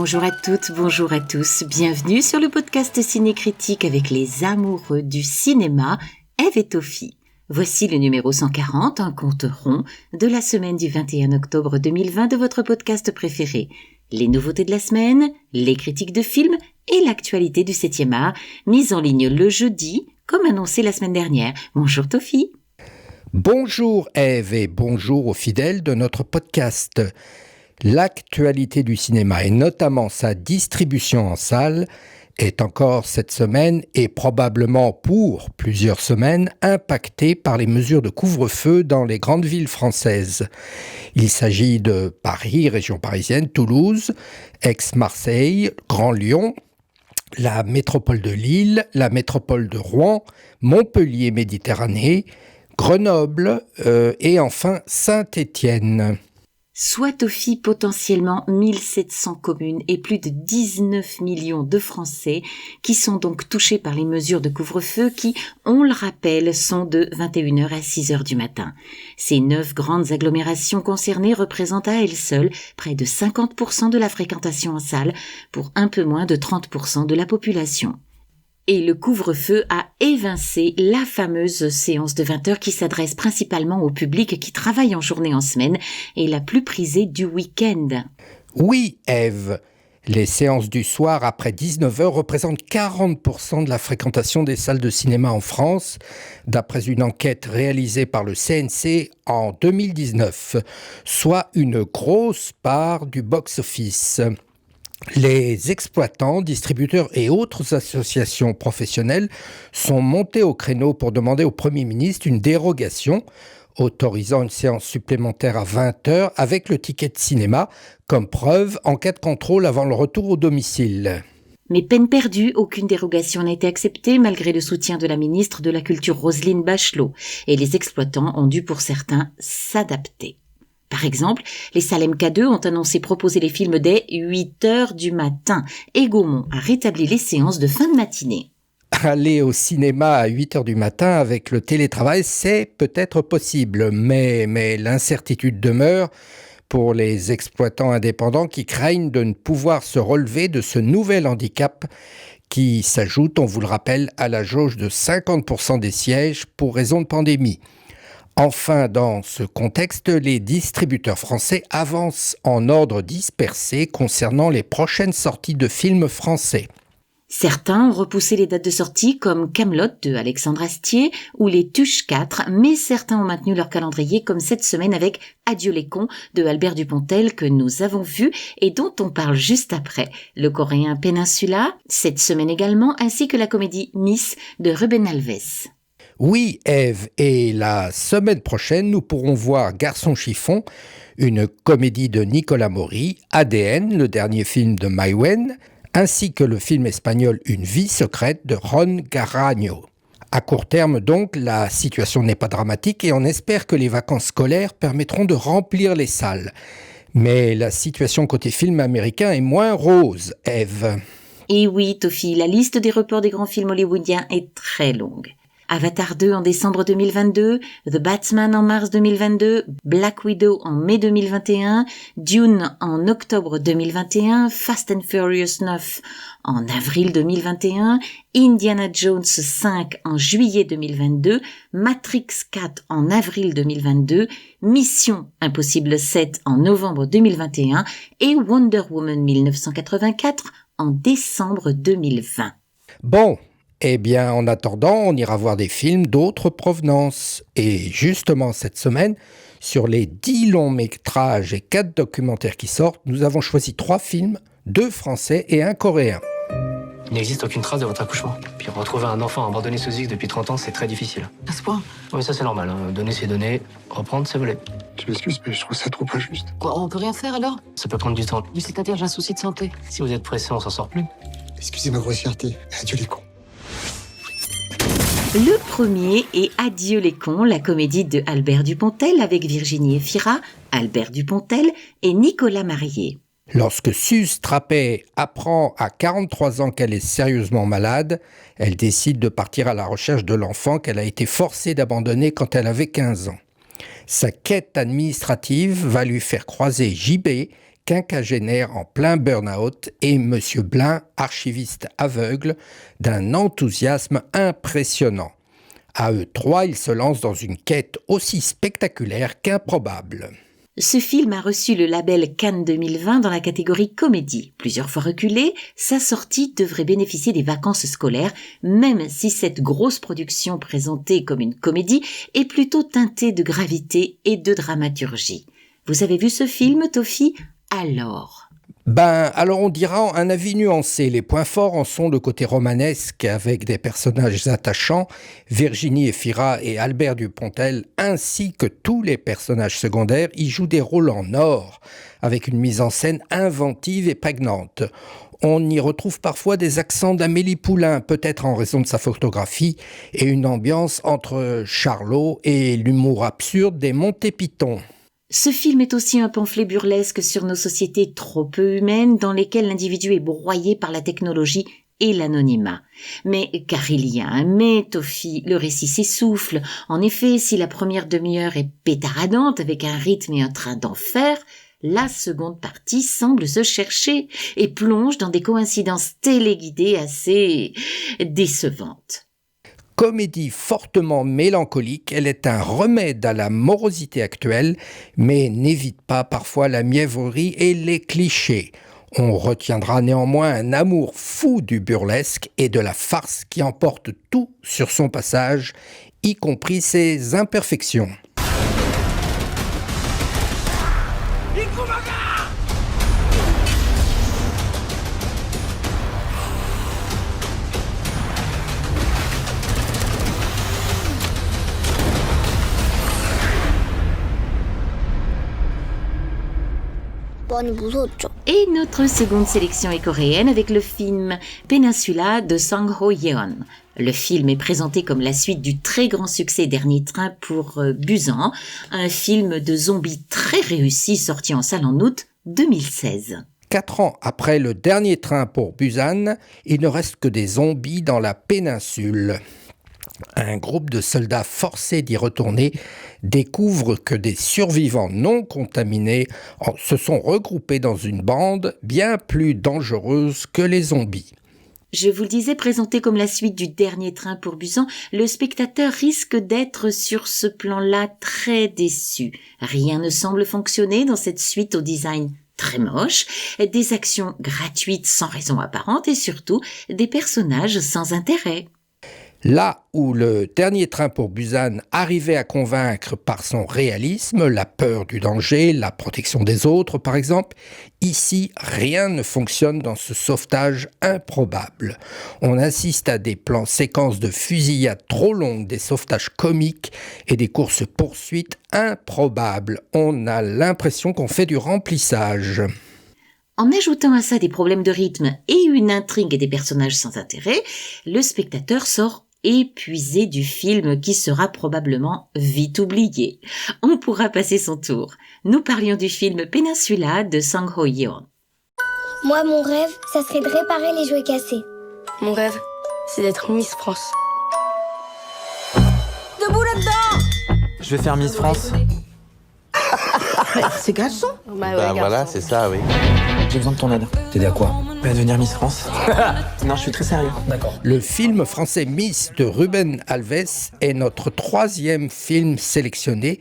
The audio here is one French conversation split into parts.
bonjour à toutes, bonjour à tous. Bienvenue sur le podcast Ciné-Critique avec les amoureux du cinéma, Ève et Tofi. Voici le numéro 140, un compte rond de la semaine du 21 octobre 2020 de votre podcast préféré. Les nouveautés de la semaine, les critiques de films et l'actualité du 7e art, mise en ligne le jeudi, comme annoncé la semaine dernière. Bonjour Tofi. Bonjour Ève et bonjour aux fidèles de notre podcast. L'actualité du cinéma et notamment sa distribution en salle est encore cette semaine et probablement pour plusieurs semaines impactée par les mesures de couvre-feu dans les grandes villes françaises. Il s'agit de Paris, région parisienne, Toulouse, Aix-Marseille, Grand Lyon, la métropole de Lille, la métropole de Rouen, Montpellier Méditerranée, Grenoble et enfin Saint-Étienne. Soit Tofi potentiellement 1700 communes et plus de 19 millions de Français qui sont donc touchés par les mesures de couvre-feu qui, on le rappelle, sont de 21h à 6h du matin. Ces 9 grandes agglomérations concernées représentent à elles seules près de 50% de la fréquentation en salle pour un peu moins de 30% de la population. Et le couvre-feu a évincé la fameuse séance de 20h qui s'adresse principalement au public qui travaille en journée en semaine et la plus prisée du week-end. Oui, Ève, les séances du soir après 19h représentent 40% de la fréquentation des salles de cinéma en France, d'après une enquête réalisée par le CNC en 2019, soit une grosse part du box-office. Les exploitants, distributeurs et autres associations professionnelles sont montés au créneau pour demander au Premier ministre une dérogation autorisant une séance supplémentaire à 20h avec le ticket de cinéma comme preuve en cas de contrôle avant le retour au domicile. Mais peine perdue, aucune dérogation n'a été acceptée malgré le soutien de la ministre de la Culture Roselyne Bachelot et les exploitants ont dû pour certains s'adapter. Par exemple, les salles MK2 ont annoncé proposer les films dès 8h du matin et Gaumont a rétabli les séances de fin de matinée. Aller au cinéma à 8h du matin avec le télétravail, c'est peut-être possible, mais l'incertitude demeure pour les exploitants indépendants qui craignent de ne pouvoir se relever de ce nouvel handicap qui s'ajoute, on vous le rappelle, à la jauge de 50% des sièges pour raison de pandémie. Enfin, dans ce contexte, les distributeurs français avancent en ordre dispersé concernant les prochaines sorties de films français. Certains ont repoussé les dates de sortie comme Kaamelott de Alexandre Astier ou Les Tuches 4, mais certains ont maintenu leur calendrier comme cette semaine avec Adieu les cons de Albert Dupontel que nous avons vu et dont on parle juste après, le coréen Peninsula, cette semaine également, ainsi que la comédie Miss de Ruben Alves. Oui, Ève, et la semaine prochaine, nous pourrons voir Garçon chiffon, une comédie de Nicolas Maury, ADN, le dernier film de Maïwenn, ainsi que le film espagnol Une vie secrète de Ron Garagno. À court terme donc, la situation n'est pas dramatique et on espère que les vacances scolaires permettront de remplir les salles. Mais la situation côté film américain est moins rose, Ève. Et oui, Tofi, la liste des reports des grands films hollywoodiens est très longue. Avatar 2 en décembre 2022, The Batman en mars 2022, Black Widow en mai 2021, Dune en octobre 2021, Fast and Furious 9 en avril 2021, Indiana Jones 5 en juillet 2022, Matrix 4 en avril 2022, Mission Impossible 7 en novembre 2021 et Wonder Woman 1984 en décembre 2020. Bon. Eh bien, en attendant, on ira voir des films d'autres provenances. Et justement, cette semaine, sur les 10 longs métrages et 4 documentaires qui sortent, nous avons choisi 3 films, 2 français et 1 coréen. Il n'existe aucune trace de votre accouchement. Puis retrouver un enfant abandonné sous X depuis 30 ans, c'est très difficile. À ce point ? Oui, ça c'est normal. Donner c'est donner, reprendre c'est voler. Je m'excuse, mais je trouve ça trop injuste. Quoi, on peut rien faire alors ? Ça peut prendre du temps. Mais c'est-à-dire, j'ai un souci de santé. Si vous êtes pressé, on s'en sort plus. Excusez ma grossièreté. Adieu les cons. Le premier est Adieu les cons, la comédie de Albert Dupontel avec Virginie Efira, Albert Dupontel et Nicolas Marié. Lorsque Suze Trappet apprend à 43 ans qu'elle est sérieusement malade, elle décide de partir à la recherche de l'enfant qu'elle a été forcée d'abandonner quand elle avait 15 ans. Sa quête administrative va lui faire croiser JB, quinquagénaire en plein burn-out, et M. Blin, archiviste aveugle, d'un enthousiasme impressionnant. À eux trois, ils se lancent dans une quête aussi spectaculaire qu'improbable. Ce film a reçu le label Cannes 2020 dans la catégorie comédie. Plusieurs fois reculé, sa sortie devrait bénéficier des vacances scolaires, même si cette grosse production présentée comme une comédie est plutôt teintée de gravité et de dramaturgie. Vous avez vu ce film, Tofi ? Alors on dira un avis nuancé. Les points forts en sont le côté romanesque avec des personnages attachants, Virginie Efira et Albert Dupontel, ainsi que tous les personnages secondaires y jouent des rôles en or, avec une mise en scène inventive et prégnante. On y retrouve parfois des accents d'Amélie Poulain, peut-être en raison de sa photographie, et une ambiance entre Charlot et l'humour absurde des Monty Python. Ce film est aussi un pamphlet burlesque sur nos sociétés trop peu humaines dans lesquelles l'individu est broyé par la technologie et l'anonymat. Mais car il y a un mais, Tofi, le récit s'essouffle. En effet, si la première demi-heure est pétaradante avec un rythme et un train d'enfer, la seconde partie semble se chercher et plonge dans des coïncidences téléguidées assez décevantes. Comédie fortement mélancolique, elle est un remède à la morosité actuelle, mais n'évite pas parfois la mièvrerie et les clichés. On retiendra néanmoins un amour fou du burlesque et de la farce qui emporte tout sur son passage, y compris ses imperfections. Et notre seconde sélection est coréenne avec le film Peninsula de Sang Ho-yeon. Le film est présenté comme la suite du très grand succès Dernier train pour Busan, un film de zombies très réussi sorti en salle en août 2016. 4 ans après le Dernier train pour Busan, il ne reste que des zombies dans la péninsule. Un groupe de soldats forcés d'y retourner découvre que des survivants non contaminés se sont regroupés dans une bande bien plus dangereuse que les zombies. Je vous le disais, présenté comme la suite du Dernier train pour Busan, le spectateur risque d'être sur ce plan-là très déçu. Rien ne semble fonctionner dans cette suite au design très moche, des actions gratuites sans raison apparente et surtout des personnages sans intérêt. Là où le Dernier train pour Busan arrivait à convaincre par son réalisme, la peur du danger, la protection des autres par exemple, ici rien ne fonctionne dans ce sauvetage improbable. On assiste à des plans séquences de fusillades trop longues, des sauvetages comiques et des courses-poursuites improbables. On a l'impression qu'on fait du remplissage. En ajoutant à ça des problèmes de rythme et une intrigue et des personnages sans intérêt, le spectateur sort épuisé du film qui sera probablement vite oublié. On pourra passer son tour. Nous parlions du film Peninsula de Sang Ho-yeon. Moi, mon rêve, ça serait de réparer les jouets cassés. Mon rêve, c'est d'être Miss France. Debout là-dedans! Je vais faire Miss France. C'est garçon? Voilà, c'est ça, oui. J'ai besoin de ton aide. T'aider à quoi? À devenir Miss France. Non, je suis très sérieux. D'accord. Le film français Miss de Ruben Alves est notre 3e film sélectionné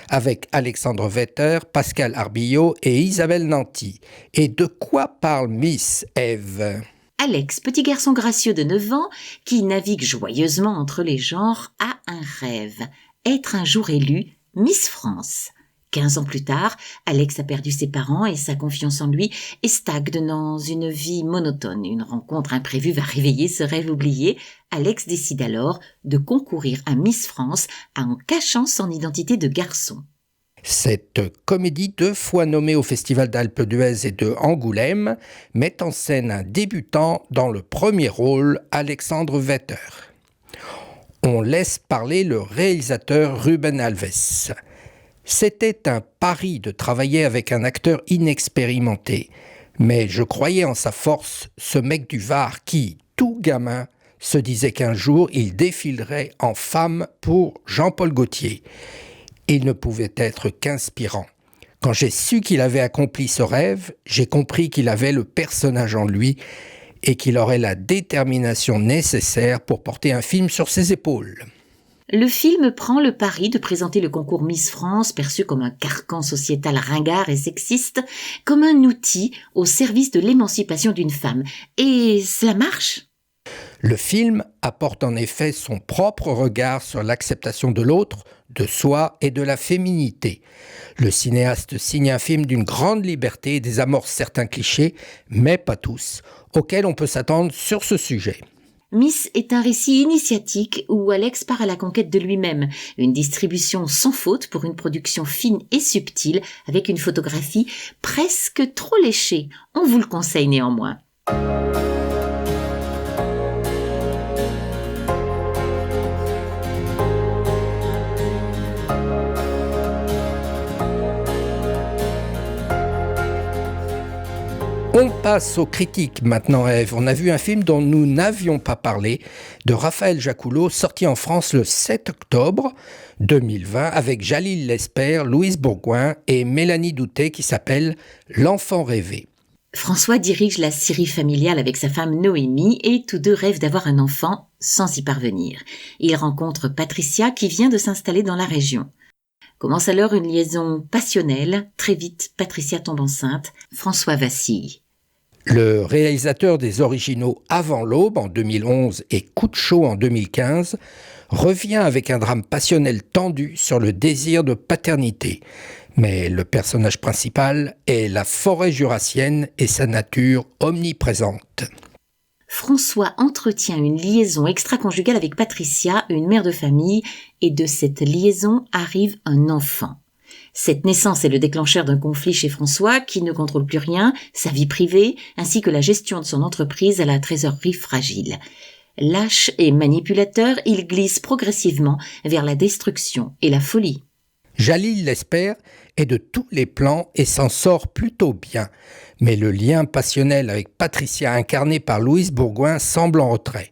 avec Alexandre Vetter, Pascal Arbillot et Isabelle Nanty. Et de quoi parle Miss, Ève ? Alex, petit garçon gracieux de 9 ans, qui navigue joyeusement entre les genres, a un rêve. Être un jour élu Miss France. 15 ans plus tard, Alex a perdu ses parents et sa confiance en lui et stagne dans une vie monotone. Une rencontre imprévue va réveiller ce rêve oublié. Alex décide alors de concourir à Miss France en cachant son identité de garçon. Cette comédie 2 fois nommée au Festival d'Alpe d'Huez et de Angoulême met en scène un débutant dans le premier rôle, Alexandre Vetter. On laisse parler le réalisateur Ruben Alves. C'était un pari de travailler avec un acteur inexpérimenté. Mais je croyais en sa force, ce mec du Var qui, tout gamin, se disait qu'un jour il défilerait en femme pour Jean-Paul Gaultier. Il ne pouvait être qu'inspirant. Quand j'ai su qu'il avait accompli ce rêve, j'ai compris qu'il avait le personnage en lui et qu'il aurait la détermination nécessaire pour porter un film sur ses épaules. Le film prend le pari de présenter le concours Miss France, perçu comme un carcan sociétal ringard et sexiste, comme un outil au service de l'émancipation d'une femme. Et cela marche ? Le film apporte en effet son propre regard sur l'acceptation de l'autre, de soi et de la féminité. Le cinéaste signe un film d'une grande liberté et désamorce certains clichés, mais pas tous, auxquels on peut s'attendre sur ce sujet. Miss est un récit initiatique où Alex part à la conquête de lui-même, une distribution sans faute pour une production fine et subtile avec une photographie presque trop léchée. On vous le conseille néanmoins. On passe aux critiques maintenant, Ève. On a vu un film dont nous n'avions pas parlé, de Raphaël Jacoulot, sorti en France le 7 octobre 2020, avec Jalil Lesper, Louise Bourgoin et Mélanie Doutet, qui s'appelle « L'enfant rêvé ». François dirige la scierie familiale avec sa femme Noémie et tous deux rêvent d'avoir un enfant sans y parvenir. Il rencontre Patricia qui vient de s'installer dans la région. Commence alors une liaison passionnelle. Très vite, Patricia tombe enceinte. François vacille. Le réalisateur des originaux Avant l'aube en 2011 et Coup de chaud en 2015 revient avec un drame passionnel tendu sur le désir de paternité. Mais le personnage principal est la forêt jurassienne et sa nature omniprésente. François entretient une liaison extra-conjugale avec Patricia, une mère de famille, et de cette liaison arrive un enfant. Cette naissance est le déclencheur d'un conflit chez François qui ne contrôle plus rien, sa vie privée, ainsi que la gestion de son entreprise à la trésorerie fragile. Lâche et manipulateur, il glisse progressivement vers la destruction et la folie. Jalil Lesper est de tous les plans et s'en sort plutôt bien. Mais le lien passionnel avec Patricia incarnée par Louise Bourgoin semble en retrait.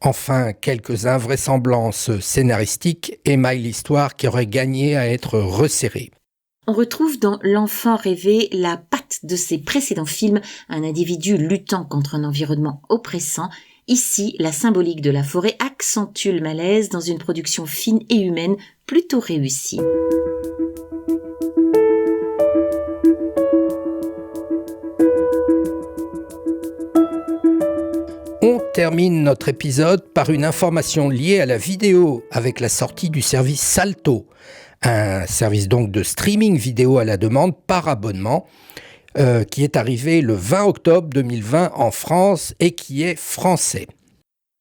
Enfin, quelques invraisemblances scénaristiques émaillent l'histoire qui aurait gagné à être resserrée. On retrouve dans L'enfant rêvé la patte de ses précédents films, un individu luttant contre un environnement oppressant. Ici, la symbolique de la forêt accentue le malaise dans une production fine et humaine plutôt réussie. On termine notre épisode par une information liée à la vidéo avec la sortie du service Salto, un service donc de streaming vidéo à la demande par abonnement qui est arrivé le 20 octobre 2020 en France et qui est français.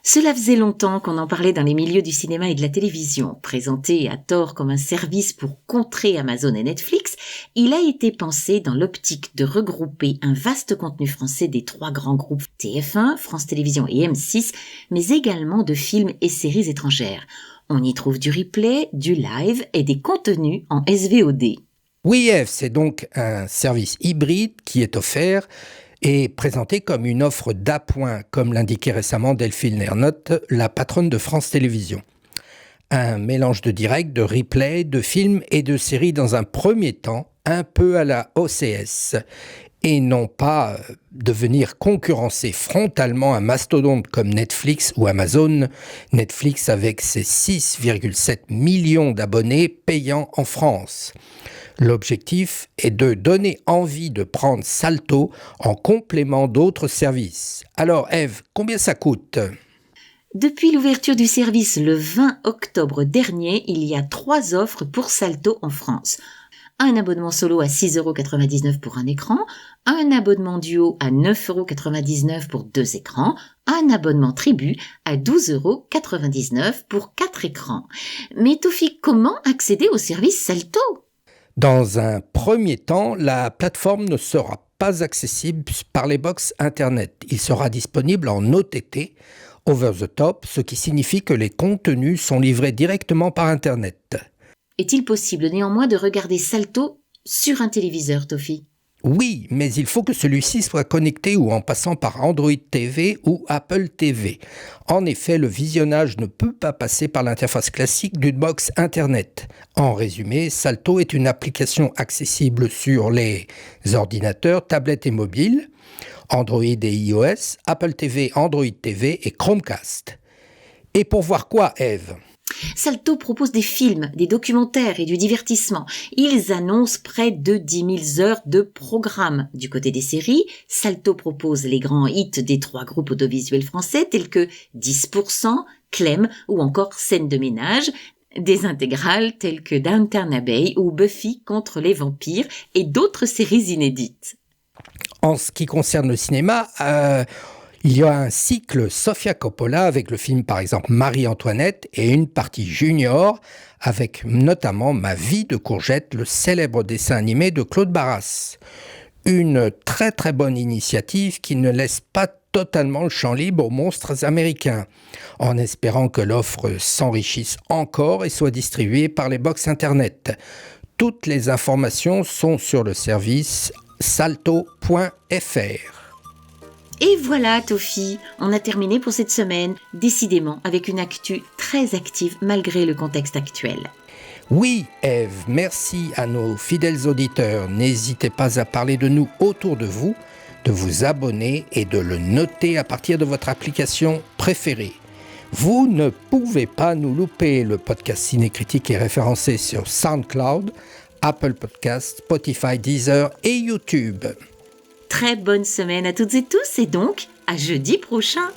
Cela faisait longtemps qu'on en parlait dans les milieux du cinéma et de la télévision. Présenté à tort comme un service pour contrer Amazon et Netflix, il a été pensé dans l'optique de regrouper un vaste contenu français des trois grands groupes TF1, France Télévisions et M6, mais également de films et séries étrangères. On y trouve du replay, du live et des contenus en SVOD. Oui, Ève, c'est donc un service hybride qui est offert et présenté comme une offre d'appoint, comme l'indiquait récemment Delphine Lernotte, la patronne de France Télévisions. Un mélange de direct, de replay, de films et de séries dans un premier temps, un peu à la OCS, et non pas de venir concurrencer frontalement un mastodonte comme Netflix ou Amazon, Netflix avec ses 6,7 millions d'abonnés payants en France. L'objectif est de donner envie de prendre Salto en complément d'autres services. Alors Ève, combien ça coûte ? Depuis l'ouverture du service le 20 octobre dernier, il y a 3 offres pour Salto en France. Un abonnement solo à 6,99 € pour un écran, un abonnement duo à 9,99 € pour 2 écrans, un abonnement tribu à 12,99 € pour 4 écrans. Mais Toufik, comment accéder au service Salto ? Dans un premier temps, la plateforme ne sera pas accessible par les box Internet. Il sera disponible en OTT, over the top, ce qui signifie que les contenus sont livrés directement par Internet. Est-il possible néanmoins de regarder Salto sur un téléviseur, Tofi ? Oui, mais il faut que celui-ci soit connecté ou en passant par Android TV ou Apple TV. En effet, le visionnage ne peut pas passer par l'interface classique d'une box Internet. En résumé, Salto est une application accessible sur les ordinateurs, tablettes et mobiles, Android et iOS, Apple TV, Android TV et Chromecast. Et pour voir quoi, Ève ? Salto propose des films, des documentaires et du divertissement. Ils annoncent près de 10 000 heures de programme. Du côté des séries, Salto propose les grands hits des 3 groupes audiovisuels français tels que 10%, Clem ou encore Scène de ménage, des intégrales telles que Downton Abbey ou Buffy contre les vampires et d'autres séries inédites. En ce qui concerne le cinéma, il y a un cycle Sofia Coppola avec le film par exemple Marie-Antoinette et une partie junior avec notamment Ma vie de courgette, le célèbre dessin animé de Claude Barras. Une très très bonne initiative qui ne laisse pas totalement le champ libre aux monstres américains, en espérant que l'offre s'enrichisse encore et soit distribuée par les box internet. Toutes les informations sont sur le service salto.fr. Et voilà, Tofi, on a terminé pour cette semaine, décidément avec une actu très active malgré le contexte actuel. Oui, Ève, merci à nos fidèles auditeurs. N'hésitez pas à parler de nous autour de vous, de vous abonner et de le noter à partir de votre application préférée. Vous ne pouvez pas nous louper. Le podcast Cinécritique est référencé sur SoundCloud, Apple Podcasts, Spotify, Deezer et YouTube. Très bonne semaine à toutes et tous et donc à jeudi prochain.